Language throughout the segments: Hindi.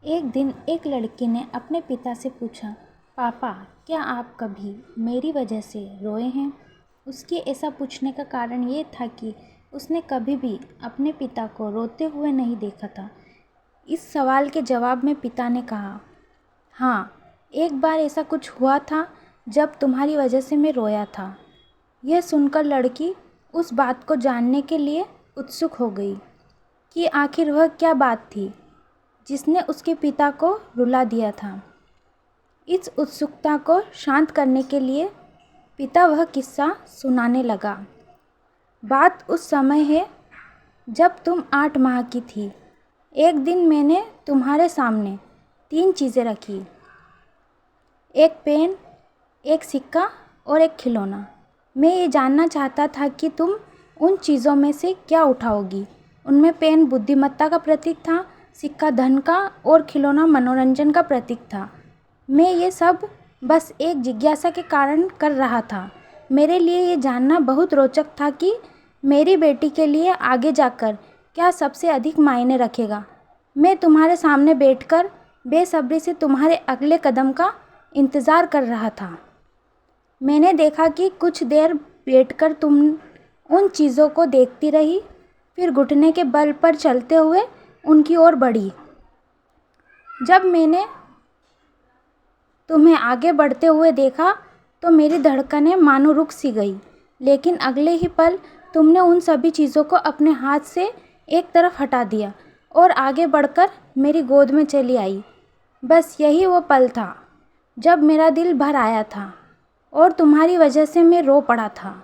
एक दिन एक लड़की ने अपने पिता से पूछा, पापा, क्या आप कभी मेरी वजह से रोए हैं? उसके ऐसा पूछने का कारण ये था कि उसने कभी भी अपने पिता को रोते हुए नहीं देखा था। इस सवाल के जवाब में पिता ने कहा, हाँ, एक बार ऐसा कुछ हुआ था जब तुम्हारी वजह से मैं रोया था। यह सुनकर लड़की उस बात को जानने के लिए उत्सुक हो गई कि आखिर वह क्या बात थी जिसने उसके पिता को रुला दिया था। इस उत्सुकता को शांत करने के लिए पिता वह किस्सा सुनाने लगा। बात उस समय है जब तुम 8 माह की थी। एक दिन मैंने तुम्हारे सामने 3 चीज़ें रखी, एक पेन, एक सिक्का और एक खिलौना। मैं ये जानना चाहता था कि तुम उन चीज़ों में से क्या उठाओगी। उनमें पेन बुद्धिमत्ता का प्रतीक था, सिक्का धन का और खिलौना मनोरंजन का प्रतीक था। मैं ये सब बस एक जिज्ञासा के कारण कर रहा था। मेरे लिए ये जानना बहुत रोचक था कि मेरी बेटी के लिए आगे जाकर क्या सबसे अधिक मायने रखेगा। मैं तुम्हारे सामने बैठकर बेसब्री से तुम्हारे अगले कदम का इंतज़ार कर रहा था। मैंने देखा कि कुछ देर बैठकर तुम उन चीज़ों को देखती रही, फिर घुटने के बल पर चलते हुए उनकी ओर बढ़ी। जब मैंने तुम्हें आगे बढ़ते हुए देखा तो मेरी धड़कनें मानो रुक सी गई, लेकिन अगले ही पल तुमने उन सभी चीज़ों को अपने हाथ से एक तरफ हटा दिया और आगे बढ़कर मेरी गोद में चली आई। बस यही वो पल था जब मेरा दिल भर आया था और तुम्हारी वजह से मैं रो पड़ा था।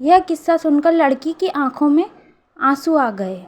यह किस्सा सुनकर लड़की की आंखों में आंसू आ गए।